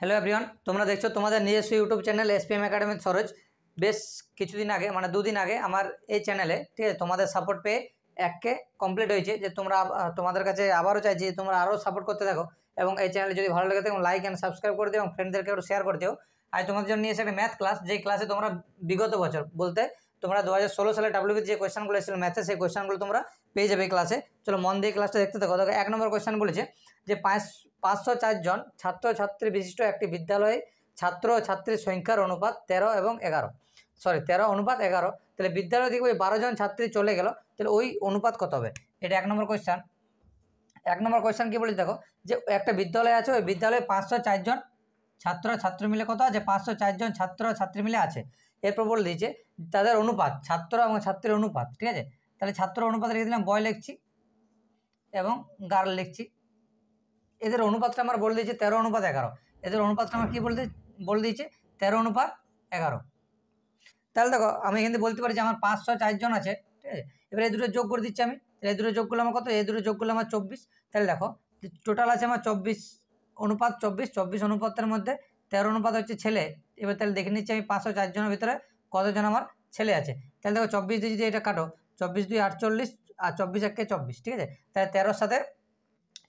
Hello everyone, তোমরা দেখছো তোমাদের নিজস্ব YouTube channel SPM academy Saroj. বেশ কিছুদিন আগে মানে দুদিন আগে আমার এই চ্যানেলে ঠিক আছে তোমাদের সাপোর্ট পেয়ে 1K কমপ্লিট হয়েছে। যে তোমরা তোমাদের কাছে আবারও চাইছি যে তোমরা আরও সাপোর্ট করতে থাকো এবং এই চ্যানেলে যদি ভালো লাগে থাকে লাইক অ্যান্ড সাবস্ক্রাইব করে দিও এবং ফ্রেন্ডদেরকে একটু শেয়ার করে দিও। আর তোমাদের জন্য নিয়ে এসে একটা ম্যাথ ক্লাস, যেই ক্লাসে তোমরা বিগত বছর বলতে তোমরা 2016 সালে ডাব্লিউবিতে যে কোয়েশ্চেনগুলো এসেছিল ম্যাথে, সেই কোয়েশ্চেনগুলো তোমরা পেয়ে যাবে এই ক্লাসে। চলো মন দিয়ে ক্লাসটা দেখতে থাকো। দেখো 1 নম্বর কোয়েশ্চেন বলেছে যে 504 জন ছাত্রছাত্রী বিশিষ্ট একটি বিদ্যালয়ে ছাত্র ও ছাত্রীর সংখ্যার অনুপাত 13:11। তাহলে বিদ্যালয় থেকে 12 জন ছাত্রী চলে গেল, তাহলে ওই অনুপাত কত হবে? এটা 1 নম্বর কোয়েশ্চেন। 1 নম্বর কোয়েশ্চেন কি বলি দেখো, যে একটা বিদ্যালয় আছে, ওই বিদ্যালয়ে 504 জন ছাত্রছাত্রী মিলে কত আছে? 504 জন ছাত্রছাত্রী মিলে আছে। এরপর বলে দিয়েছে তাদের অনুপাত, ছাত্র এবং ছাত্রীর অনুপাত, ঠিক আছে। তাহলে ছাত্র অনুপাত রেখে দিলাম, বয় লিখছি এবং গার্ল লিখছি। এদের অনুপাতটা আমার বলে দিয়েছে 13:11। এদের অনুপাতটা আমার কি বলে দিয়েছে 13:11। তাহলে দেখো আমি এখান থেকে বলতে পারি যে আমার 504 জন আছে, ঠিক আছে। এবার এই দুটো যোগ করে দিচ্ছি আমি, এই দুটো যোগ করলে আমার কত? এই দুটো যোগ করলে আমার 24। তাহলে দেখো টোটাল আছে আমার 24 অনুপাতের মধ্যে 13 অনুপাত হচ্ছে ছেলে। এবার তাহলে দেখে নিচ্ছি আমি 504 জনের ভিতরে কতজন আমার ছেলে আছে। তাহলে দেখো 24 দিয়ে যদি এটা কাটো, 24 2 48 আর 24 1 24, ঠিক আছে। তাহলে 13-র সাথে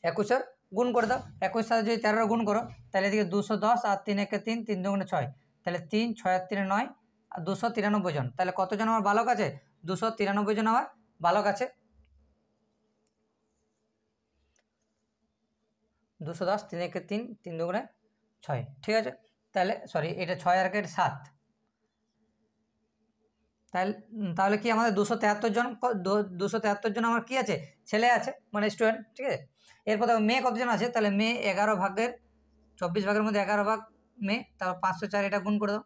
21-এর গুণ করে দাও। 21 সাথে যদি 13 গুণ করো তাহলে এদিকে 210 আর 3 1 3, 3 2 6, তাহলে 3 6 আর 3 9 আর 293 জন। তাহলে কতজন আমার বালক আছে? 293 জন আমার বালক আছে। 210 3 1 3, 3 2 6, ঠিক আছে। তাহলে সরি, এটা 6 আর 7। তাহলে কি আমাদের 273 জন আমার কি আছে? ছেলে আছে, মানে স্টুডেন্ট, ঠিক আছে। এরপর দেখো মেয়ে কতজন আছে? তাহলে মেয়ে 11 ভাগের 24 ভাগের মধ্যে 11 ভাগ মেয়ে, তারপর 504 এটা গুণ করে দাও।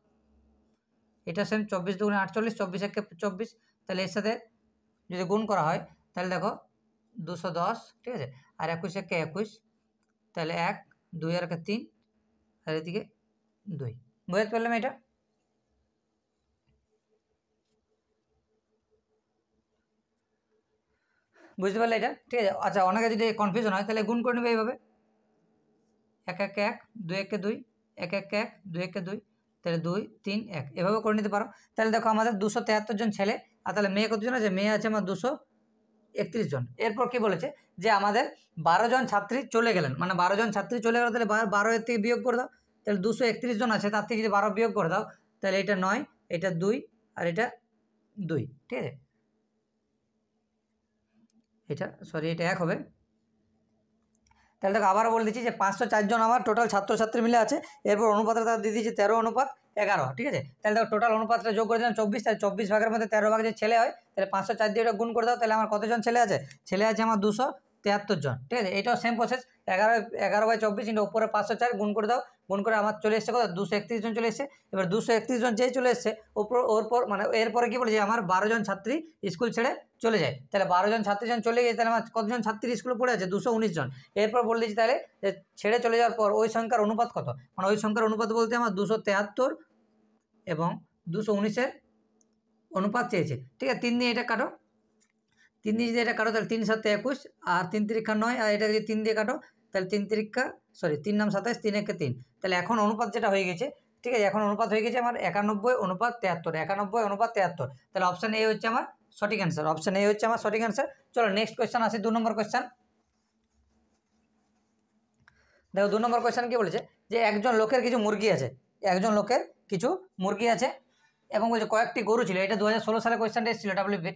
এটা সেম 24 2 48, 24 1 24। তাহলে এর সাথে যদি গুণ করা হয় তাহলে দেখো 210, ঠিক আছে, আর 21 1 21, তাহলে 1 2 আর 3, আর এদিকে 2। বুঝতে পারলাম এটা? বুঝতে পারলে এটা? ঠিক আছে। আচ্ছা, অনেকে যদি কনফিউশন হয় তাহলে গুণ করে নেবে এইভাবে, 1 1 1 2 1 2, 1 1 1 2 1 2, তাহলে 2 3 1, এভাবে করে নিতে পারো। তাহলে দেখো আমাদের 273 জন ছেলে, আর তাহলে মেয়ে কতজন আছে? মেয়ে আছে আমার 231 জন। এরপর কি বলেছে যে আমাদের 12 জন ছাত্রী চলে গেলেন, মানে 12 জন ছাত্রী চলে গেল, তাহলে 12 এর থেকে বিয়োগ করে দাও। তাহলে 231 জন আছে, তার থেকে যদি 12 বিয়োগ করে দাও তাহলে এটা 9, এটা 2 আর এটা 2, ঠিক আছে। এটা সরি, এটা 1 হবে। তাহলে দেখো আবারও বলে দিচ্ছি যে 504 জন আমার টোটাল ছাত্রছাত্রী মিলে আছে। এরপর অনুপাতটা তারা দিয়ে দিয়েছে 13:11, ঠিক আছে। তাহলে দেখো টোটাল অনুপাতটা যোগ করে দিলাম 24, তাহলে 24 ভাগের মধ্যে 13 ভাগ যে ছেলে হয়, তাহলে 504 দিয়ে এটা গুণ করে দাও। তাহলে আমার কতজন ছেলে আছে? ছেলে আছে আমার 273 জন, ঠিক আছে। এটাও সেম প্রসেস, 11/24 ইন্টু উপরে 504 গুণ করে দাও। গুণ করে আমার চলে এসছে কত? 231 জন চলে এসছে। এবার 231 জন যেই চলে এসছে ওরপর মানে এরপরে কি বলেছে আমার 12 জন ছাত্রী স্কুল ছেড়ে চলে যায়। তাহলে 12 জন ছাত্রী জন চলে গেছে, তাহলে আমার কতজন ছাত্রী স্কুলে পড়ে আছে? 219 জন। এরপর বলে দিচ্ছি তাহলে যে ছেড়ে চলে যাওয়ার পর ওই সংখ্যার অনুপাত কত? মানে ওই সংখ্যার অনুপাত বলতে আমার 273 এবং 219-এর অনুপাত চেয়েছে, ঠিক আছে। 3 দিয়ে এটা কাটো, 3 দিয়ে যদি এটা কাটো তাহলে 3 7 21 আর 3 3 9, আর এটা যদি 3 দিয়ে কাটো তাহলে 3 3 3 9 27, 3 1 3। তাহলে এখন অনুপাত যেটা হয়ে গেছে, ঠিক আছে, এখন অনুপাত হয়ে গেছে আমার 91:73। তাহলে অপশান এ হচ্ছে আমার সঠিক অ্যান্সার। অপশান এ হচ্ছে আমার সঠিক অ্যান্সার। চলো নেক্সট কোয়েশ্চেন আসি, 2 নম্বর কোয়েশ্চেন। দেখো 2 নম্বর কোয়েশ্চেন কি বলেছে যে একজন লোকের কিছু মুরগি আছে, এবং বলছে কয়েকটি গরু ছিল। এটা 2016 সালে কোয়েশ্চেনটা এসেছিল ডাব্লিউবি।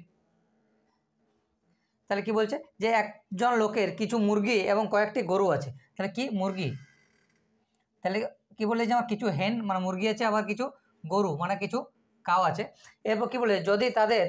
তাহলে কি বলছে যে একজন লোকের কিছু মুরগি এবং কয়েকটি গরু আছে। তাহলে কি মুরগি, তাহলে কি বলে যে আমার কিছু হেন মানে মুরগি আছে, আবার কিছু গরু মানে কিছু কাউ আছে। এরপর কি বলে যদি তাদের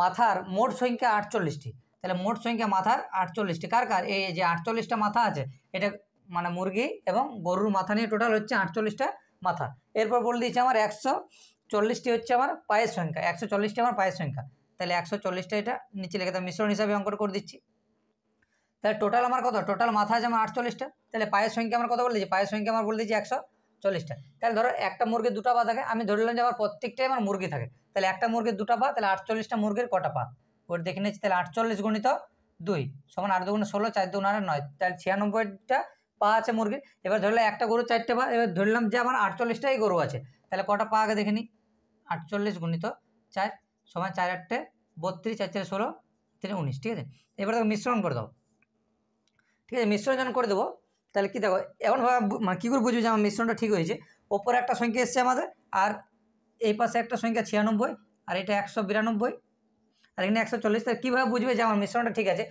মাথার মোট সংখ্যা 48টি, তাহলে মোট সংখ্যা মাথার 48টি কার কার? এই যে 48টা মাথা আছে, এটা মানে মুরগি এবং গরুর মাথা নিয়ে টোটাল হচ্ছে 48টা মাথা। এরপর বলে দিয়েছে আমার 140টি হচ্ছে আমার পায়ের সংখ্যা, 140টি আমার পায়ের সংখ্যা। তাহলে 140টা এটা নিচে লিখে দাও, মিশ্রণ হিসাবে অঙ্কন করে দিচ্ছি। তাহলে টোটাল আমার কত? টোটাল মাথা আছে আমার 48টা। তাহলে পায়ের সংখ্যা আমার কত বলে দিয়েছি? পায়ের সংখ্যা আমার বলে দিয়েছি 140টা। তাহলে ধরো একটা মুরগির 2টা পা থাকে, আমি ধরলাম যে আমার প্রত্যেকটাই আমার মুরগি থাকে। তাহলে একটা মুরগির 2টা পা, তাহলে 48টা মুরগির কটা পা ওর দেখে নিচ্ছি। তাহলে 48 গুণিত 2 সমান 8 2 16, 4 2 9, তাহলে 96টা পা আছে মুরগির। এবার ধরলাম একটা গরু 4টে পা, এবার ধরলাম যে আমার 48টাই গরু আছে, তাহলে কটা পা আগে দেখে নিই। 48 গুণিত 4 সমান 4 8 32, 4 4 16, 3 19, ঠিক আছে। এবার দেখো মিশ্রণ করে দাও, ঠিক আছে। মিশ্রণ যখন করে দেবো তাহলে কী দেখো, এমনভাবে মানে কী করে বুঝবো যে আমার মিশ্রণটা ঠিক হয়েছে। ওপরে একটা সংখ্যা এসছে আমাদের, আর এই পাশে একটা সংখ্যা 96, আর এটা 192, আর এখানে 140। তাহলে কীভাবে বুঝবে যে আমার মিশ্রণটা ঠিক আছে?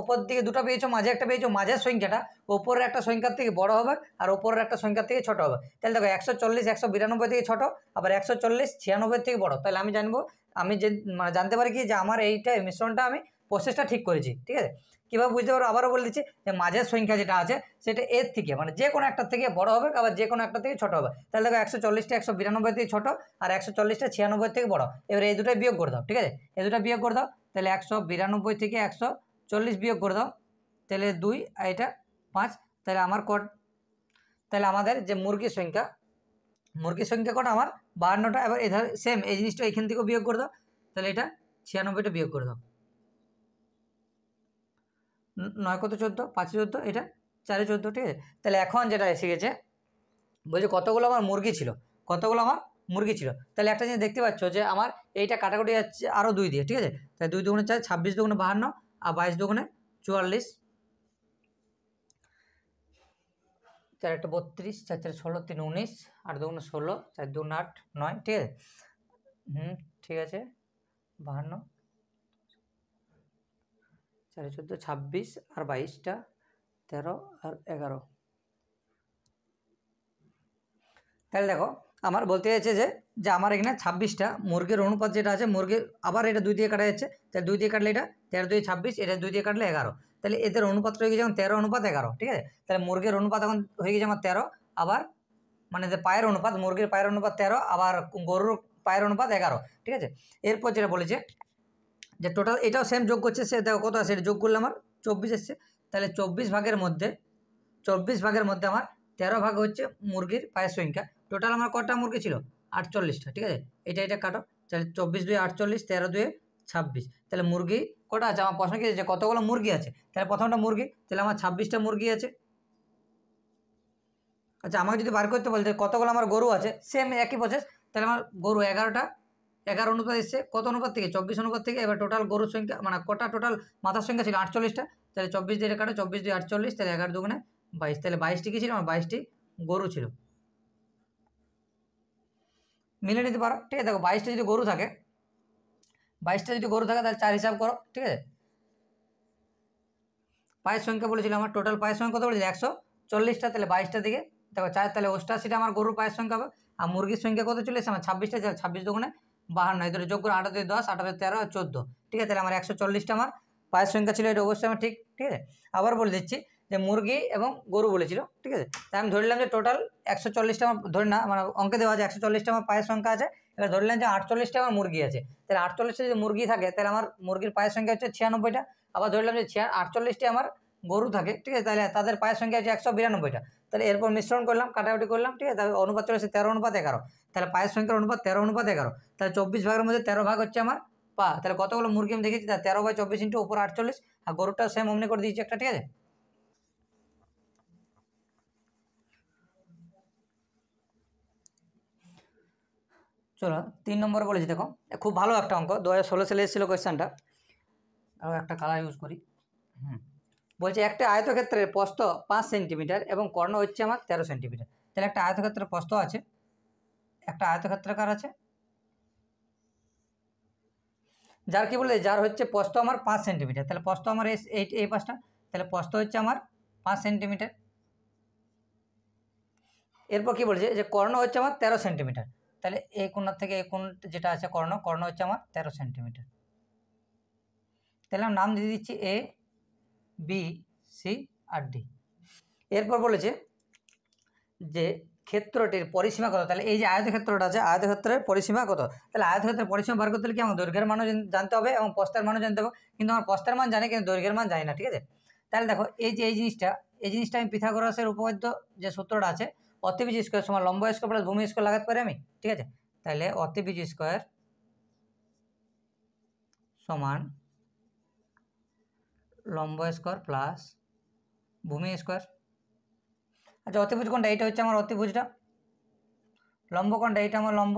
ওপর দিকে দুটো পেয়েছো, মাঝে একটা পেয়েছো, মাঝের সংখ্যাটা ওপরের একটা সংখ্যার থেকে বড় হবে আর ওপরের একটা সংখ্যার থেকে ছোট হবে। তাহলে দেখো 140 192 থেকে ছোট, আবার 140 96 থেকে বড়। তাহলে আমি জানবো, আমি যে মানে জানতে পারি কি যে আমার এইটা মিশ্রণটা আমি প্রসেসটা ঠিক করেছি, ঠিক আছে। কীভাবে বুঝতে পারো আবারও বলে দিচ্ছি, যে মাঝের সংখ্যা যেটা আছে সেটা এর থেকে মানে যে কোনো একটা থেকে বড় হবে, আবার যে কোনো একটা থেকে ছোট হবে। তাহলে দেখো 140টা 192 থেকে ছোট, আর 140টা 96 থেকে বড়। এবার এই দুটোই বিয়োগ করে দাও, ঠিক আছে। এই দুটো বিয়োগ করে দাও, তাহলে 192 থেকে 140 বিয়োগ করে দাও, তাহলে 2 আর এটা 5। তাহলে আমার তাহলে আমাদের যে মুরগির সংখ্যা কটা আমার 52টা। এবার এধার সেম এই জিনিসটা এখান থেকেও বিয়োগ করে দাও, তাহলে এটা 96টা বিয়োগ করে দাও। 9 কত 14, 5 14, এটা 4 14, ঠিক আছে। তাহলে এখন যেটা এসে গেছে, বলছে কতগুলো আমার মুরগি ছিল, তাহলে একটা জিনিস দেখতে পাচ্ছ যে আমার এইটা কাটাকুটি যাচ্ছে আরও 2 দিয়ে, ঠিক আছে। তাহলে 2 দুগুণে 4, 26 দুগুণে 52, আর 22 দুগুণে 44, 4 একটা 32, 4 4 16, 3 19, 8 দুগুণে 16, 4 দুগুণে 8 9, ঠিক আছে। ঠিক আছে। 52, 4 14 26, আর 22টা 13 আর 11। তাহলে দেখো আমার বলতে চাইছে যে আমার এখানে 26টা মুরগির অনুপাত যেটা আছে, মুরগির আবার এটা 2 দিয়ে কাটা যাচ্ছে, তাহলে 2 দিয়ে কাটলে এটা 13 2 26, এটা 2 দিয়ে কাটলে 11। তাহলে এদের অনুপাতটা হয়ে গেছে যেমন 13:11, ঠিক আছে। তাহলে মুরগির অনুপাত এখন হয়ে গেছে আমার 13, আবার মানে যে পায়ের অনুপাত, মুরগির পায়ের অনুপাত 13, আবার গরুর পায়ের অনুপাত 11, ঠিক আছে। এরপর যেটা বলেছে যে টোটাল এটাও সেম যোগ করছে, সে দেখো কত আছে, এটা যোগ করলে আমার 24 এসছে। তাহলে 24 ভাগের মধ্যে আমার 13 ভাগ হচ্ছে মুরগির পায়ের সংখ্যা। টোটাল আমার কটা মুরগি ছিল? 48টা, ঠিক আছে। এটা কাটো, তাহলে 24 2 48, 13 2 26। তাহলে মুরগি কটা আছে? আমার প্রশ্ন কি যে কতগুলো মুরগি আছে, তাহলে প্রথমটা মুরগি, তাহলে আমার 26টা মুরগি আছে। আচ্ছা, আমাকে যদি বার করতে বলতে কতগুলো আমার গরু আছে, সেম একই প্রসেস। তাহলে আমার গরু 11টা, 11 অনুপাত এসছে কত অনুপাত থেকে? 24 অনুপাত থেকে। এবার টোটাল গরুর সংখ্যা মানে কটা টোটাল মাথার সংখ্যা ছিল? 48টা। তাহলে 24 দিয়ে কাটো, 24 2 48, তাহলে 11 দুগুণে 22। তাহলে 22টি কি ছিল? আমার 22টি গরু ছিল। মিলে নিতে পারো, ঠিক আছে। দেখো 22টা যদি গরু থাকে, তাহলে 4 হিসাব করো, ঠিক আছে। পায়ের সংখ্যা বলেছিল আমার, টোটাল পায়ের সংখ্যা কত বলেছিল? 140টা। তাহলে 22টা দিকে দেখো 4, তাহলে 88টা আমার গরুর পায়ের সংখ্যা হবে। আর মুরগির সংখ্যা কত চলে এসেছে আমার? 26টা। 26 দুগুণে 52, এদের যোগ করে 8 2 10, 8 13 14, ঠিক আছে। তাহলে আমার 140টা আমার পায়ের সংখ্যা ছিল, এটা অবশ্যই আমার ঠিক, ঠিক আছে। আবার বলে দিচ্ছি যে মুরগি এবং গরু বলেছিল, ঠিক আছে। তাই আমি ধরলাম যে টোটাল 140টা আমার, ধরে না মানে অঙ্কে দেওয়া আছে 140টা আমার পায়ের সংখ্যা আছে। এবার ধরলাম যে 48টা আমার মুরগি আছে। তাহলে 48টা যদি মুরগি থাকে, তাহলে আমার মুরগির পায়ের সংখ্যা হচ্ছে 96টা। আবার ধরলাম যে 48টি আমার গরু থাকে, ঠিক আছে। তাহলে তাদের পায়ের সংখ্যা আছে 192টা। তাহলে এরপর মিশ্রণ করলাম, কাটাকুটি করলাম, ঠিক আছে। তাহলে অনুপাত চলে আসে 13:11। তাহলে পায়ের সংখ্যার অনুপাত 13:11। তাহলে 24 ভাগের মধ্যে 13 ভাগ হচ্ছে আমার পা। তাহলে কতগুলো মুরগি আমি দেখেছি? 13/24 ইন্টু উপর 48, আর গরুটা সেম অমনি করে দিয়েছি একটা, ঠিক আছে। চলো 3 নম্বরে বলেছি, দেখো খুব ভালো একটা অঙ্ক, 2016 সালে এসেছিল কোয়েশ্চেনটা। আরও একটা কালার ইউজ করি। বলছে একটা আয়তক্ষেত্রের প্রস্থ 5 সেন্টিমিটার এবং কর্ণ হচ্ছে আমার 13 সেন্টিমিটার। তাহলে একটা আয়তক্ষেত্রের প্রস্থ আছে, একটা আয়তক্ষেত্রাকার আছে, যার কি বলে, যার হচ্ছে প্রস্থ আমার 5 সেন্টিমিটার। তাহলে প্রস্থ আমার এই পাশটা, তাহলে প্রস্থ হচ্ছে আমার 5 সেন্টিমিটার। এরপর কি বলছে যে কর্ণ হচ্ছে আমার 13 সেন্টিমিটার। তাহলে এই কোণার থেকে এই কোণ যেটা আছে কর্ণ হচ্ছে আমার 13 সেন্টিমিটার। তাহলে আমি নাম দিয়ে দিচ্ছি এ, বি, সি আর ডি। এরপর বলেছে যে ক্ষেত্রটির পরিসীমা কত। তাহলে এই যে আয়তক্ষেত্রটা আছে, আয়তক্ষেত্রের পরিসীমা কত? তাহলে আয়তক্ষেত্রের পরিসীমা বার করতে হলে কি আমার দৈর্ঘ্যের মানও জানতে হবে এবং প্রস্থের মানও জানতে হবে। কিন্তু আমার প্রস্থের মান জানি, কিন্তু দৈর্ঘ্যের মান জানি না, ঠিক আছে। তাহলে দেখো এই জিনিসটা আমি পিথাগোরাসের উপপাদ্য যে সূত্রটা আছে, অতিভুজ স্কোয়ার সমান লম্ব স্কোয়ার প্লাস ভূমি স্কোয়ার লাগাতে পারি আমি, ঠিক আছে। তাহলে অতিভুজ স্কোয়ার সমান লম্ব স্কোয়ার প্লাস ভূমি স্কোয়ার, আচ্ছা অতিভুজ কোনটা? এইটা হচ্ছে আমার অতিভুজটা। লম্ব কোনটা? এইটা আমার লম্ব,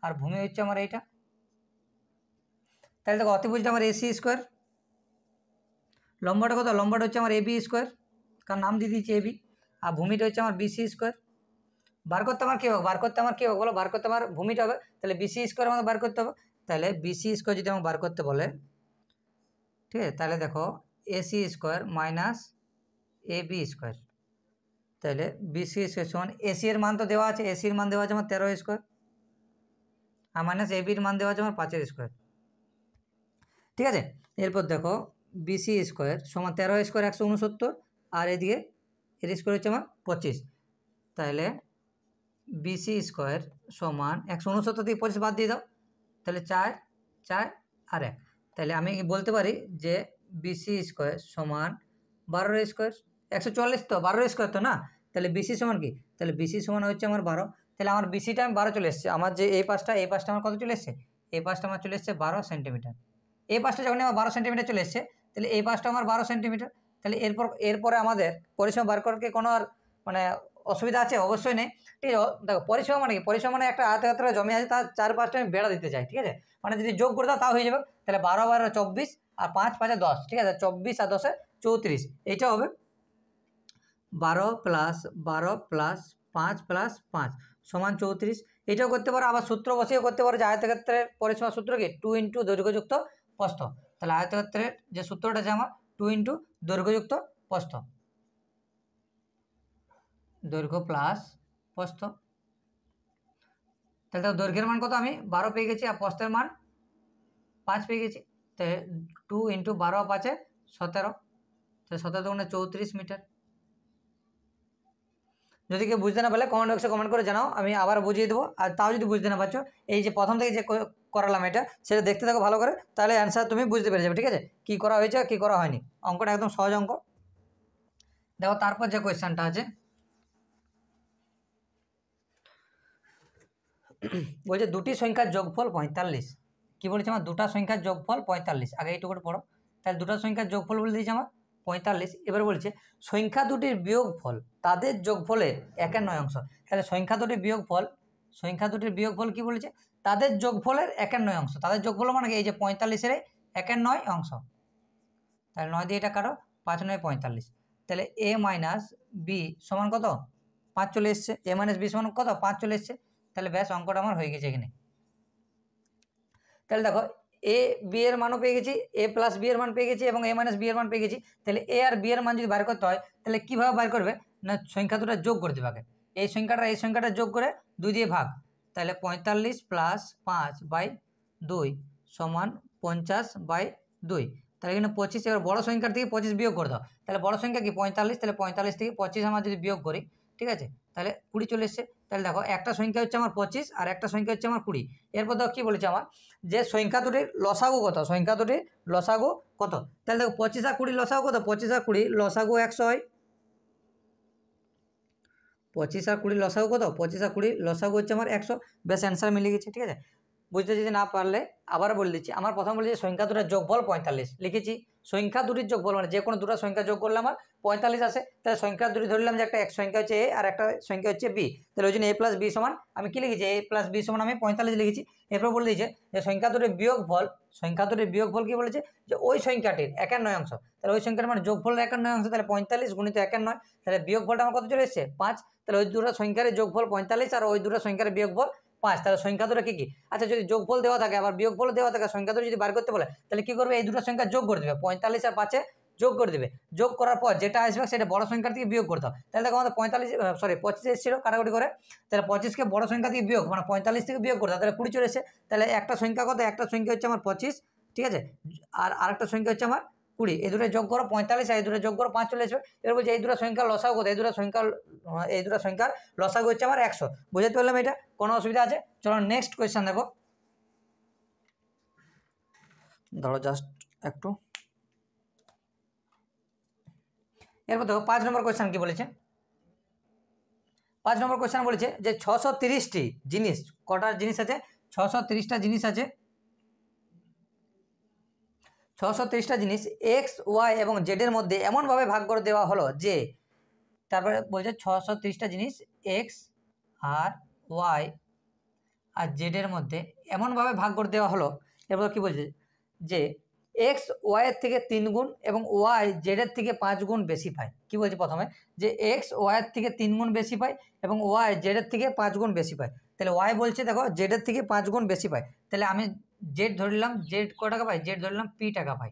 আর ভূমি হচ্ছে আমার এইটা। তাহলে দেখো অতিভুজটা আমার এসি স্কোয়ার, লম্বটা কত? লম্বটা হচ্ছে আমার এবি স্কোয়ার, কারণ নাম দিয়ে দিয়েছি এবি, আর ভূমিটা হচ্ছে আমার বিসি স্কোয়ার। বার করতে আমার কী হবে? বার করতে আমার কী হবে বলো? বার করতে আমার ভূমিটা হবে, তাহলে বিসি স্কোয়ার আমাকে বার করতে হবে। তাহলে বিসি স্কোয়ার যদি আমাকে বার করতে বলে, ঠিক আছে, তাহলে দেখো AC square minus AB square, তাহলে বিসি স্কোয়ার সমান এসি এর মান তো দেওয়া আছে, এসির মান দেওয়া আছে আমার 13 স্কোয়ার, আর মাইনাস এবির মান দেওয়া আছে আমার 5 স্কোয়ার। ঠিক আছে, এরপর দেখো বিসি স্কোয়ার সমান 13 স্কোয়ার 169, আর এদিকে এর স্কোয়ার হচ্ছে আমার 25, তাহলে বিসি স্কোয়ার সমান 169 থেকে 25 বাদ দিয়ে দাও, তাহলে 4 4 আর 1, তাহলে আমি বলতে পারি যে বিসি স্কোয়ার সমান 12 স্কোয়ার 144, তো 12 স্কোয়ার তো না, তাহলে বিসি সমান কি? তাহলে বিসি সমান হচ্ছে আমার 12, তাহলে আমার বিসিটা আমি 12 চলে এসছে, আমার যে এই পাশটা আমার কত চলে এসছে? এই পাশটা আমার চলে এসছে 12 সেন্টিমিটার। এই পাশটা যখন আমার 12 সেন্টিমিটার চলে এসছে, তাহলে এই পাশটা আমার 12 সেন্টিমিটার। তাহলে এরপরে আমাদের পরিসীমা বার করার কি কোনো আর মানে অসুবিধা আছে? অবশ্যই নেই। ঠিক আছে, দেখো পরিসীমা মানে কি? পরিসীমা মানে একটা আয়তক্ষেত্রে জমি আছে, তার 4 পাশটা আমি বেড়া দিতে চাই। ঠিক আছে, মানে যদি যোগ করে দাও তাও হয়ে যাবে। তাহলে 12 12 24 আর 5 5 10, ঠিক আছে, 24 আর 10 34, এইটা হবে 12 প্লাস 12 প্লাস 5 প্লাস 5 সমান 34। এটাও করতে পারো, আবার সূত্র বসিয়ে করতে পারো যে আয়তক্ষেত্রের পরিসীমা সূত্র কি? 2 ইন্টু দৈর্ঘ্যযুক্ত প্রস্থ। তাহলে আয়তক্ষেত্রের যে সূত্রটা আছে আমার 2 ইন্টু দৈর্ঘ্যযুক্ত প্রস্থ, দৈর্ঘ্য প্লাস প্রস্থ। তাহলে তো দৈর্ঘ্যের মান কত? আমি 12 পেয়ে গেছি, আর প্রস্থের মান 5 পেয়ে গেছি। তাহলে 2 ইন্টু 12 5 17, তাহলে 17 দুগুণে 34 মিটার। যদি কেউ বুঝতে না পারলে কমেন্ট বক্সে কমেন্ট করে জানাও, আমি আবার বুঝিয়ে দেবো। আর তাও যদি বুঝতে না পারছো, এই যে প্রথম থেকে যে করালাম এটা, সেটা দেখতে থাকো ভালো করে, তাহলে অ্যান্সার তুমি বুঝতে পেরে যাবে। ঠিক আছে, কী করা হয়েছে কী করা হয়নি। অঙ্কটা একদম সহজ অঙ্ক। দেখো তারপর যে কোয়েশ্চেনটা আছে, বলছে দুটি সংখ্যার যোগফল 45। কি বলেছে আমার? দুটা সংখ্যার যোগফল 45। আগে এইটুকুটা পড়ো। তাহলে দুটা সংখ্যার যোগফল বলে দিয়েছে আমার 45। এবার বলছে সংখ্যা দুটির বিয়োগফল তাদের যোগফলের 1/9 অংশ। তাহলে সংখ্যা দুটির বিয়োগফল কি বলেছে? তাদের যোগফলের 1/9 অংশ। তাদের যোগফল মানে কি? এই যে 45-এর 1/9 অংশ। তাহলে 9 দিয়ে এটা কাটো, 5 9 45। তাহলে এ মাইনাস বি সমান কত? 5 চলে এসছে। এ মাইনাস বি সমান কত? 5 চলে এসছে। তাহলে ব্যাস অঙ্কটা আমার হয়ে গেছে এখানে। তাহলে দেখো এ বি এর মানও পেয়ে গেছি, এ প্লাস বি এর মান পেয়ে গেছি, এবং এ মাইনাস বি এর মান পেয়ে গেছি। তাহলে এ আর বি এর মান যদি বার করতে হয়, তাহলে কীভাবে বার করবে? না সংখ্যা দুটো যোগ করে দেবে আগে। এই সংখ্যাটা যোগ করে 2 দিয়ে ভাগ। তাহলে 45 প্লাস 5/2 সমান 50/2। তাহলে এখানে 25। এবার বড় সংখ্যার থেকে 25 বিয়োগ করে দাও। তাহলে বড় সংখ্যা কি? 45। তাহলে 45 থেকে 25 আমরা যদি বিয়োগ করি, ঠিক আছে, তাহলে 20 চলে এসছে। তাহলে দেখো একটা সংখ্যা হচ্ছে আমার 25, আর একটা সংখ্যা হচ্ছে আমার 20। এরপর দেখো কী বলেছে আমার, যে সংখ্যা দুটির লসাগু কত? সংখ্যা দুটির লসাগু কত? তাহলে দেখো 25 আর 20 লসাগু কত? 25 আর 20 লসাগু 100 হয়। 25 আর 20 লসাগু কত? 25 আর 20 লসাগু হচ্ছে আমার 100। বেশ অ্যান্সার মিলে গেছে। ঠিক আছে, বুঝতে যদি না পারলে আবার বলে দিচ্ছি। আমার প্রথম বলেছি সংখ্যা দুটোর যোগফল 45 লিখেছি। সংখ্যা দুটির যোগফল মানে যে কোনো দুটো সংখ্যা যোগ করলে আমার 45 আসে। তাহলে সংখ্যা দুটি ধরলাম যে একটা এক সংখ্যা হচ্ছে এ আর একটা সংখ্যা হচ্ছে বি। তাহলে ওই জন্য এ প্লাস বি সমান আমি কী লিখেছি? এ প্লাস বি সমান আমি 45 লিখেছি। এরপর বলে দিয়েছে যে সংখ্যা দুটির বিয়োগফল কী বলেছে? যে ওই সংখ্যাটির 1/9 অংশ। তাহলে ওই সংখ্যার মানে যোগফলের 1/9 অংশ। তাহলে 45 গুণিত 1/9, তাহলে বিয়োগফলটা আমার কত চলে এসছে? 5। তাহলে ওই দুটো সংখ্যার যোগফল 45 আর ওই দুটো সংখ্যার বিয়োগফল 5। তাহলে সংখ্যা দুটো কী? আচ্ছা, যদি যোগফল দেওয়া থাকে আবার বিয়োগফল দেওয়া থাকে, সংখ্যা দুটো যদি বার করতে বলে, তাহলে কী করবে? এই দুটো সংখ্যা যোগ করে দেবে, 45 আর 5 যোগ করে দেবে। যোগ করার পর যেটা আসবে সেটা বড় সংখ্যার থেকে বিয়োগ করতে হবে। তাহলে দেখো আমাদের 25 এসেছিল কাটাকুটি করে। তাহলে 25কে বড় সংখ্যা থেকে বিয়োগ মানে 45 থেকে বিয়োগ করতে হবে, তাহলে 20 চলে এসেছে। তাহলে একটা সংখ্যা কত? একটা সংখ্যা হচ্ছে আমার 25, ঠিক আছে, আর আরেকটা সংখ্যা হচ্ছে আমার 20। এই দুটো যোগ করো 45, আর এই দুটো যোগ করো 5 চলে আসবে। এবার বলছে এই দুটো সংখ্যার লসাগু কত? এই দুটো সংখ্যার লসাগু হচ্ছে আমার 100। বুঝতে পারলাম এটা? কোনো অসুবিধা আছে? চলো নেক্সট কোয়েশ্চেন দেখো। ধরো জাস্ট একটু। এরপর দেখো 5 নম্বর কোয়েশ্চেন কি বলেছে? 5 নম্বর কোয়েশ্চেন বলেছে যে 630টি জিনিস, কটা জিনিস আছে? 630টা জিনিস আছে। 630টা জিনিস এক্স ওয়াই এবং জেডের মধ্যে এমনভাবে ভাগ করে দেওয়া হলো যে তারপরে বলছে 630টা জিনিস এক্স আর ওয়াই আর জেডের মধ্যে এমনভাবে ভাগ করে দেওয়া হলো। এরপর কি বলছে যে এক্স ওয়াইয়ের থেকে 3 গুণ এবং ওয়াই জেডের থেকে 5 গুণ বেশি পায়। কি বলছে প্রথমে যে এক্স ওয়াইয়ের থেকে 3 গুণ বেশি পায় এবং ওয়াই জেডের থেকে 5 গুণ বেশি পায়। তাহলে ওয়াই বলছে দেখো জেডের থেকে 5 গুণ বেশি পায়, তাহলে আমি জেড ধরলাম, জেড ক টাকা পাই, জেড ধরলাম পি টাকা পাই।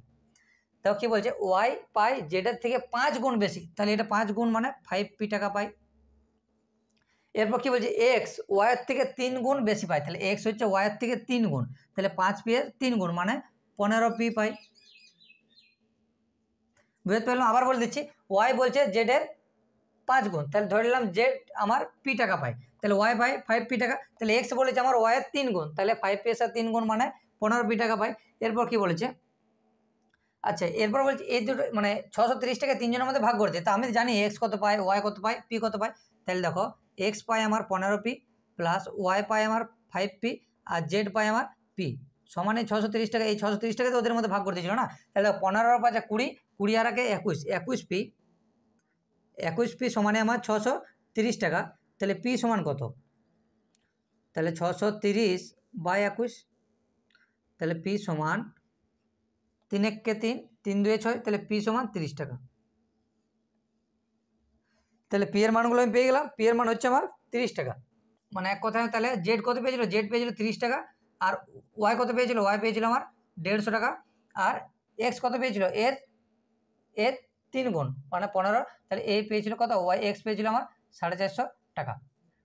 তাও কি বলছে ওয়াই পাই জেডের থেকে 5 গুণ বেশি, তাহলে এটা 5 গুণ মানে 5p টাকা পাই। এরপর কি বলছে এক্স ওয়াইয়ের থেকে 3 গুণ বেশি পাই, তাহলে এক্স হচ্ছে ওয়াইয়ের থেকে 3 গুণ, তাহলে 5p এর 3 গুণ মানে 15p পাই। বুঝতে পারলাম? আবার বলে দিচ্ছি, ওয়াই বলছে জেড এর 5 গুণ, তাহলে ধরে নিলাম জেড আমার পি টাকা পাই, তাহলে ওয়াই পাই 5p টাকা। তাহলে এক্স বলেছে আমার ওয়াইয়ের 3 গুণ, তাহলে 5p এর 3 গুণ মানে 15p টাকা পাই। এরপর কি বলেছে, আচ্ছা এরপর বলছি এই দুটো মানে 630টাকে 3 জনের মধ্যে ভাগ করে দিই, তা আমি জানি এক্স কত পাই, ওয়াই কত পাই, পি কত পাই। তাহলে দেখো এক্স পাই আমার 15p প্লাস ওয়াই পাই আমার 5p আর জেড পাই আমার পি সমানে 630টাকা। এই 630টাকে তো ওদের মধ্যে ভাগ করে দিয়েছিল না, তাহলে 15 আর 5 20, 20 আর 1 21, 21p সমানে আমার 630 টাকা। তাহলে পি সমান কত, তাহলে 630/21, তাহলে পি সমান 3 1 কে 3, 3 2 6, তাহলে পি সমান 30 টাকা। তাহলে পি এর মানগুলো আমি পেয়ে গেলাম, পি এর মান হচ্ছে আমার 30 টাকা। মানে এক কথায় তাহলে জেড কত পেয়েছিল, জেড পেয়েছিল 30 টাকা, আর ওয়াই কত পেয়েছিল, ওয়াই পেয়েছিল আমার 150 টাকা, আর এক্স কত পেয়েছিল এর 3 গুণ মানে 15, তাহলে এই পেয়েছিল কত, ওয়াই এক্স পেয়েছিল আমার 450 টাকা।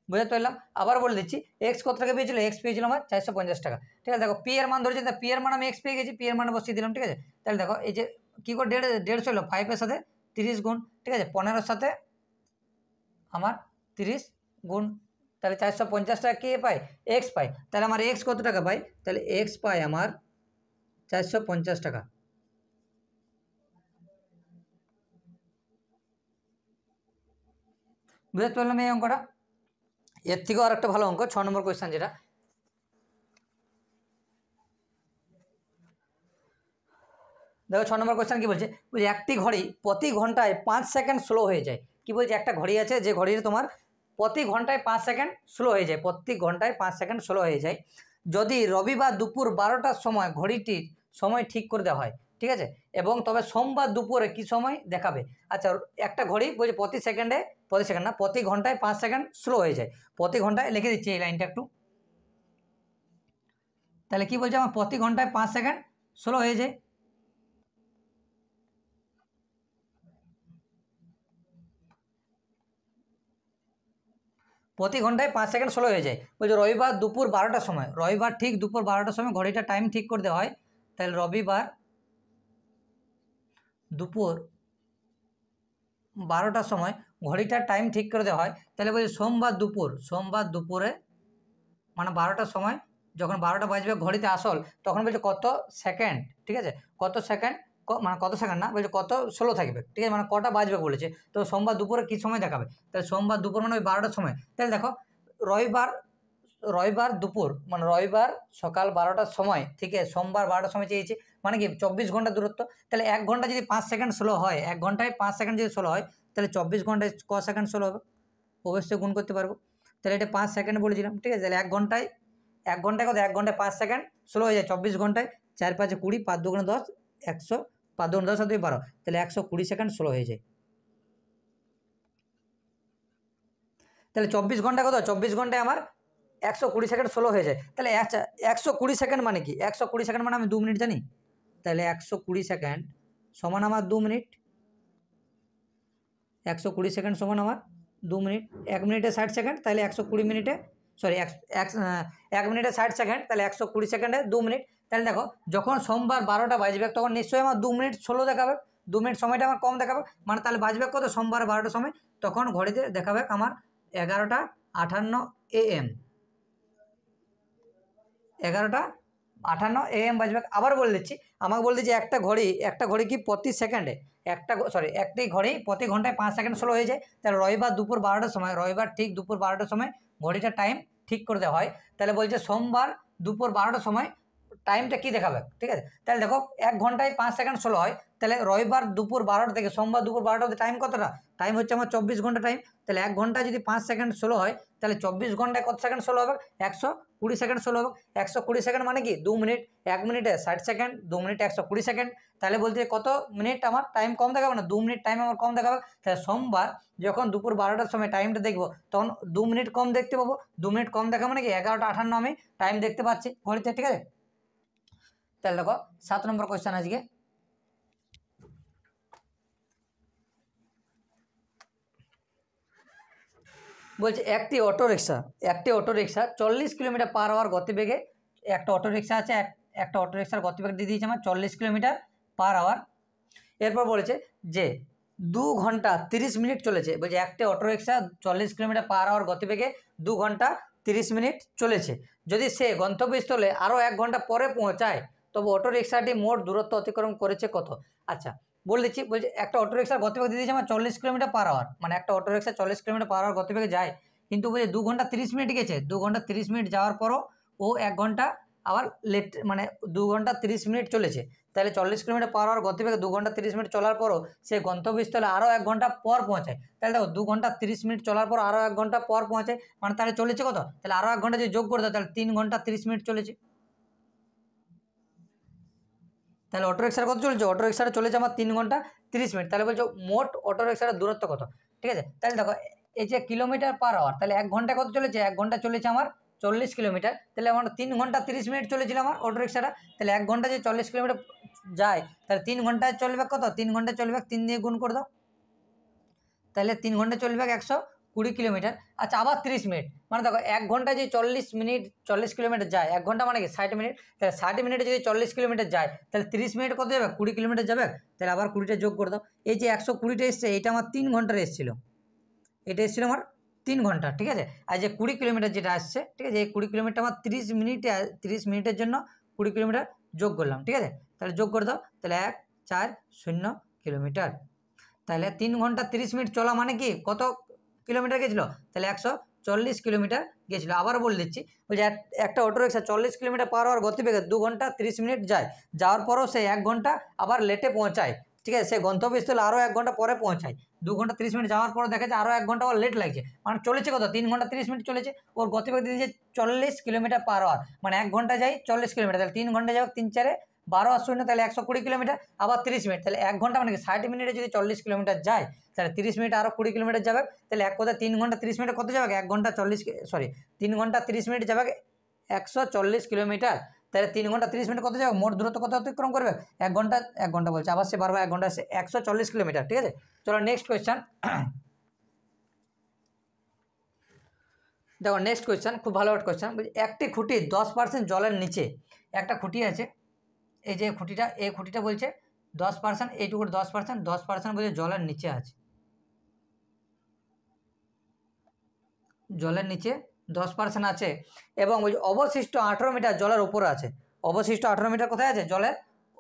বুঝতে পারলাম? আবার বলে দিচ্ছি এক্স কত টাকা পেয়েছিল, এক্স পেয়েছিল আমার 450 টাকা। ঠিক আছে, দেখো পি এর মান ধরেছে, পি এর মান আমি এক্স পেয়ে গেছি, পি এর মান বসিয়ে দিলাম। ঠিক আছে, তাহলে দেখো এই যে কী করে 150 হলো, 5 এর সাথে 30 গুণ, ঠিক আছে, 15-এর সাথে আমার 30 গুণ, তাহলে 450 টাকা কে পাই, এক্স পাই। তাহলে আমার এক্স কত টাকা পাই, তাহলে এক্স পাই আমার 450 টাকা। বুঝতে পারলাম এই অঙ্কটা? এর থেকেও আর একটা ভালো অঙ্ক, 6 নম্বর কোয়েশ্চেন, যেটা দেখো 6 নম্বর কোয়েশ্চেন কি বলছে, একটি ঘড়ি প্রতি ঘন্টায় 5 সেকেন্ড স্লো হয়ে যায়। কি বলছে, একটা ঘড়ি আছে যে ঘড়ির তোমার প্রতি ঘন্টায় 5 সেকেন্ড স্লো হয়ে যায়, প্রতি ঘন্টায় 5 সেকেন্ড স্লো হয়ে যায়। যদি রবিবার দুপুর 12টার সময় ঘড়িটির সময় ঠিক করে দেওয়া হয়, ঠিক আছে, এবং তবে সোমবার দুপুরে কি সময় দেখাবে। আচ্ছা একটা ঘড়ি বলছে প্রতি সেকেন্ড না, প্রতি ঘন্টায় 5 সেকেন্ড স্লো হয়ে যায়, প্রতি ঘন্টায় লিখে দিচ্ছি এই লাইনটা একটু। তাহলে কি বলছে, আমার প্রতি ঘন্টায় 5 সেকেন্ড স্লো হয়ে যায়। প্রতি ঘন্টায় 5 সেকেন্ড স্লো হয়ে যায়। বলছে রবিবার দুপুর 12টার সময়, রবিবার ঠিক দুপুর 12টার সময় ঘড়িটা টাইম ঠিক করে দেওয়া হয়, তাহলে রবিবার দুপুর 12টার সময় ঘড়িটার টাইম ঠিক করে দেওয়া হয়। তাহলে বলছে সোমবার দুপুরে মানে 12টার সময় যখন 12টা বাজবে ঘড়িতে আসল, তখন বলছে কত সেকেন্ড, ঠিক আছে, কত সেকেন্ড, মানে কত সেকেন্ড না, বলছে কত স্লো থাকবে, ঠিক আছে, মানে কটা বাজবে বলেছে। তো সোমবার দুপুরে কী সময় দেখাবে, তাহলে সোমবার দুপুর মানে ওই 12টার সময়। তাহলে দেখো রবিবার দুপুর মানে রবিবার সকাল 12টার সময় থেকে সোমবার 12টার সময় চেয়েছে, মানে কি 24 ঘন্টা দূরত্ব। তাহলে 1 ঘন্টা যদি 5 সেকেন্ড স্লো হয়, 1 ঘন্টায় 5 সেকেন্ড যদি স্লো হয়, তাহলে 24 ঘন্টায় ক সেকেন্ড স্লো হবে, অবশ্যই গুণ করতে পারবো। তাহলে এটা 5 সেকেন্ড বলেছিলাম, ঠিক আছে, তাহলে 1 ঘন্টায় কত, 1 ঘন্টায় 5 সেকেন্ড স্লো হয়ে যায়, 24 ঘন্টায় 4 5 20, 5 2 10, 100, 5 2 10 আর 2 12, তাহলে 120 সেকেন্ড স্লো হয়ে যায়। তাহলে 24 ঘন্টা কত, 24 ঘন্টায় আমার 120 সেকেন্ড স্লো হয়ে যায়। তাহলে 120 সেকেন্ড মানে কি, 120 সেকেন্ড মানে আমি 2 মিনিট জানি, তাহলে 120 সেকেন্ড সমান আমার 2 মিনিট, 120 সেকেন্ড সমান আমার 2 মিনিট, 1 মিনিটে 60 সেকেন্ড, তাহলে 120 মিনিটে সরি 1 মিনিটে 60 সেকেন্ড, তাহলে 120 সেকেন্ডে 2 মিনিট। তাহলে দেখো যখন সোমবার 12টা বাজবে তখন নিশ্চয়ই আমার 2 মিনিট স্লো দেখাবে, 2 মিনিট সময়টা আমার কম দেখাবে, মানে তাহলে বাজবে কত, সোমবার 12টার সময়, তখন ঘড়িতে দেখাবে আমার 11:58 AM, 11:58 AM বাজবে। আবার বলে দিচ্ছি, আমাকে বলে দিচ্ছি একটা ঘড়ি কি প্রতি সেকেন্ডে একটি ঘড়ি প্রতি ঘন্টায় 5 সেকেন্ড স্লো হয়ে যায়। তাহলে রবিবার দুপুর 12টার সময়, রবিবার ঠিক দুপুর 12টার সময় ঘড়িটা টাইম ঠিক করে দেওয়া হয়। তাহলে বলছে সোমবার দুপুর 12টার সময় টাইমটা কি দেখাবে, ঠিক আছে। তাহলে দেখো 1 ঘন্টায় 5 সেকেন্ড 16 হয়, তাহলে রবিবার দুপুর 12টা থেকে সোমবার দুপুর 12টা অবধি টাইম কতটা, টাইম হচ্ছে আমার 24 ঘন্টা টাইম। তাহলে 1 ঘন্টা যদি 5 সেকেন্ড 16 হয়, তাহলে 24 ঘন্টায় কত সেকেন্ড 16 হবে, 120 সেকেন্ড 16 হবে। 120 সেকেন্ড মানে কি 2 মিনিট, 1 মিনিটে 60 সেকেন্ড, 2 মিনিটে 120 সেকেন্ড। তাহলে বলতে কত মিনিট আমার টাইম কম দেখাবে না, 2 মিনিট টাইম আমার কম দেখাবে। তাহলে সোমবার যখন দুপুর 12টার সময় টাইমটা দেখবো তখন 2 মিনিট কম দেখতে পাবো। 2 মিনিট কম দেখা মানে কি 11:58 আমি টাইম দেখতে পাচ্ছি ঘড়িতে, ঠিক আছে। তাহলে দেখো 7 নম্বর কোয়েশ্চেন আজকে, বলছে একটি অটোরিকশা 40 কিলোমিটার পার আওয়ার গতিবেগে, একটা অটোরিকশা আছে, একটা অটোরিকশার গতিবেগ দিয়ে দিয়েছে আমার 40 কিলোমিটার পার আওয়ার। এরপর বলেছে যে 2 ঘন্টা 30 মিনিট চলেছে, বলছে একটা অটোরিকশা 40 কিলোমিটার পার আওয়ার গতিবেগে 2 ঘন্টা 30 মিনিট চলেছে। যদি সে গন্তব্যস্থলে আরও 1 ঘন্টা পরে পৌঁছায় তবে অটোরিকশাটি মোট দূরত্ব অতিক্রম করেছে কত। আচ্ছা বলে দিচ্ছি, বলছে একটা অটোরিকশার গতিবেগ দিয়ে দিয়েছে আমার 40 কিলোমিটার পার আওয়ার, মানে একটা অটোরিকশা 40 কিলোমিটার পার আওয়ার গতিবেগে যায়, কিন্তু বলছে 2 ঘন্টা 30 মিনিট গেছে, 2 ঘন্টা 30 মিনিট যাওয়ার পরও ও 1 ঘন্টা আবার লেট, মানে 2 ঘন্টা 30 মিনিট চলেছে। তাহলে 40 কিলোমিটার পার আওয়ার গতিবেগে 2 ঘন্টা 30 মিনিট চলার পরও সে গন্তব্যস্থলে আরও 1 ঘন্টা পর পৌঁছায়। তাহলে দেখো 2 ঘন্টা 30 মিনিট চলার পর আরও 1 ঘন্টা পর পৌঁছায়, মানে তাহলে চলেছে কত, তাহলে আরও 1 ঘন্টা যদি যোগ করে দাও তাহলে 3 ঘন্টা 30 মিনিট চলেছে। তাহলে অটোরিকশার কত চলেছে, অটোরিকশাটা চলেছে আমার 3 ঘন্টা 30 মিনিট। তাহলে বলছো মোট অটোরিকশাটার দূরত্ব কত, ঠিক আছে। তাহলে দেখো এই যে কিলোমিটার পার আওয়ার, তাহলে 1 ঘন্টা কত চলেছে, 1 ঘন্টা চলেছে আমার 40 কিলোমিটার, তাহলে আমার 3 ঘন্টা 30 মিনিট চলেছিল আমার অটোরিকশাটা। তাহলে 1 ঘন্টা যে 40 কিলোমিটার যায়, তাহলে 3 ঘন্টায় চলবে কত, 3 ঘন্টায় চলবে 3 দিয়ে গুণ করে দাও, তাহলে 3 ঘন্টা চলবে 120 কিলোমিটার। আচ্ছা আবার 30 মিনিট, মানে দেখো 1 ঘন্টায় যদি 40 মিনিট 40 কিলোমিটার যায়, 1 ঘন্টা মানে কি 60 মিনিট, তাহলে 60 মিনিটে যদি 40 কিলোমিটার যায় তাহলে 30 মিনিট কত যাবে, 20 কিলোমিটার যাবে। তাহলে আবার 20টা যোগ করে দাও, এই যে 120টা এসছে এটা আমার 3 ঘন্টার এসেছিলো, এটা এসেছিলো আমার 3 ঘন্টা, ঠিক আছে। আর যে 20 কিলোমিটার যেটা আসছে, ঠিক আছে, এই 20 কিলোমিটার আমার 30 মিনিটে 30 মিনিটের জন্য 20 কিলোমিটার যোগ করলাম, ঠিক আছে। তাহলে যোগ করে দাও, তাহলে 140 কিলোমিটার। তাহলে 3 ঘন্টা 30 মিনিট চলা মানে কি কত কিলোমিটার গেছিলো, তাহলে 140 কিলোমিটার গেছিলো। আবার বলে দিচ্ছি, বলছে একটা অটোরিকশা 40 কিলোমিটার পার আওয়ার গতিবেগে 2 ঘন্টা 30 মিনিট যায়, যাওয়ার পরও সে 1 ঘন্টা আবার লেটে পৌঁছায়, ঠিক আছে। সে গন্তব্যস্থলে আরও 1 ঘন্টা পরে পৌঁছায়, 2 ঘন্টা 30 মিনিট যাওয়ার পর দেখা যায় আরও 1 ঘন্টা আবার লেট লাগছে, মানে চলেছে কত 3 ঘন্টা 30 মিনিট চলেছে। ওর গতিবেগ দিয়েছে 40 কিলোমিটার পার আওয়ার, মানে 1 ঘন্টা যাই 40 কিলোমিটার, তাহলে 3 ঘন্টা যাও 3 4 12 আর 0, তাহলে 120 কিলোমিটার, আবার 30 মিনিট, তাহলে 1 ঘন্টা মানে কি 60 মিনিটে যদি 40 কিলোমিটার যায় তাহলে 30 মিনিট আরও 20 কিলোমিটার যাবে, তাহলে এক কথা 3 ঘন্টা 30 মিনিটে কত যাবে, 1 ঘন্টা 40 সরি 3 ঘন্টা 30 মিনিট যাবে 140 কিলোমিটার। তাহলে 3 ঘন্টা 30 মিনিট কত যাবে, মোট দূরত্ব কত অতিক্রম করবে, 1 ঘন্টা বলছে, আবার সে বারবার 1 ঘন্টা 140 কিলোমিটার, ঠিক আছে। চলো নেক্সট কোয়েশ্চেন, দেখো নেক্সট কোয়েশ্চেন খুব ভালো একটা কোয়েশ্চেন, একটি খুঁটি 10% জলের নিচে, একটা খুঁটি আছে, এই যে খুঁটিটা, এই খুঁটিটা বলছে 10%, এইটুকুর 10%, 10% বলছে জলের নিচে আছে, জলের নিচে 10% আছে, এবং বলছে অবশিষ্ট 18 মিটার জলের উপরে আছে, অবশিষ্ট 18 মিটার কোথায় আছে, জলের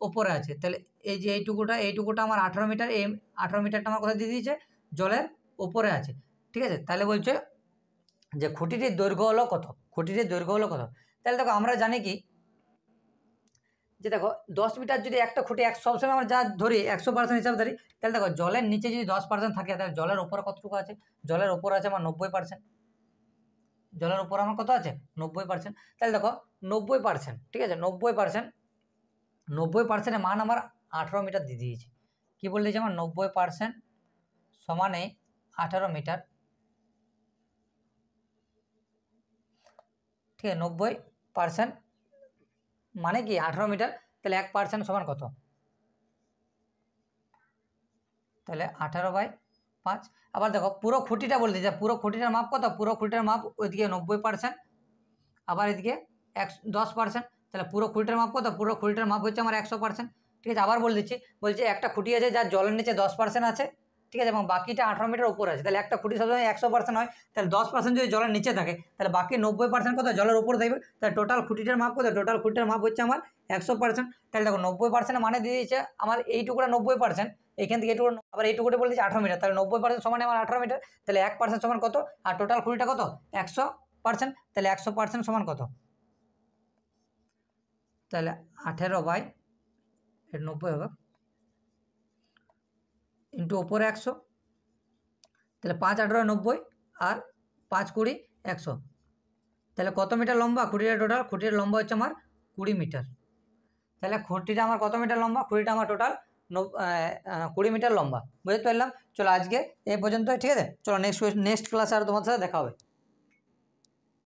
উপরে আছে। তাহলে এই যে এইটুকুটা আমার 18 মিটার, এই 18 মিটারটা আমার কোথায় দিয়ে দিয়েছে, জলের উপরে আছে, ঠিক আছে। তাহলে বলছে যে খুঁটিটির দৈর্ঘ্য হলো কত, খুঁটিটির দৈর্ঘ্য হলো কত। তাহলে দেখো আমরা জানি কি যে দেখো 10 মিটার যদি একটা খুঁটি সবসময় আমরা যা ধরি 100% হিসাবে ধরি, তাহলে দেখো জলের নিচে যদি 10% থাকে তাহলে জলের উপরে কতটুকু আছে, জলের উপর আছে আমার 90%, জলের উপর আমার কত আছে 90%। তাহলে দেখো 90%, ঠিক আছে, 90%, মান আমার 18 মিটার দিয়ে দিয়েছে। কী বলে দিয়েছে আমার 90% সমানে 18 মিটার, ঠিক আছে। 90% মানে কি 18 মিটার, তাহলে 1% সমান কত, তাহলে 18/5। আবার দেখো পুরো খুঁটিটা বলে দিয়েছে, পুরো খুঁটিটার মাপ কত, পুরো খুঁটিটার মাপ ওইদিকে 90%, আবার এদিকে 10%, তাহলে পুরো খুঁটিটার মাপ কত, পুরো খুঁটিটার মাপ হচ্ছে আমার 100%, ঠিক আছে। আবার বলে দিচ্ছি, বলছে একটা খুঁটি আছে যার জলের নিচে 10% আছে, ঠিক আছে, এবং বাকিটা 18 মিটার উপরে আছে, তাহলে একটা খুঁটি সবসময় 100% হয়, তাহলে 10% যদি জলের নিচে থাকে তাহলে বাকি 90% কত জলের উপরে থাকবে, তাহলে টোটাল খুঁটিটার মাপ কত, টোটাল খুঁটিটার মাপ হচ্ছে আমার 100%। তাহলে দেখো 90% মানে দিয়ে দিয়েছে আমার এইটুকুটা 90%, এখান থেকে এইটুকু, আবার এইটুকুটা বলে দিচ্ছে 18 মিটার, তাহলে 90% সমান আমার 18 মিটার, তাহলে 1% সমান কত, আর টোটাল খুঁটিটা কত 100%, তাহলে 100% সমান কত, তাহলে 18/90 হবে, ইন্টু ওপরে 100, তাহলে 5×18 = 90 আর 5×20 = 100। তাহলে কত মিটার লম্বা খুঁটিটা টোটাল? খুঁটির লম্বা হচ্ছে আমার 20 মিটার। তাহলে খুঁটিটা আমার কত মিটার লম্বা? খুঁটিটা আমার টোটাল 20 মিটার লম্বা। বুঝতে পারলাম? চলো আজকে এই পর্যন্ত, ঠিক আছে? চলো নেক্সট ক্লাসে আর তোমার সাথে দেখা হবে।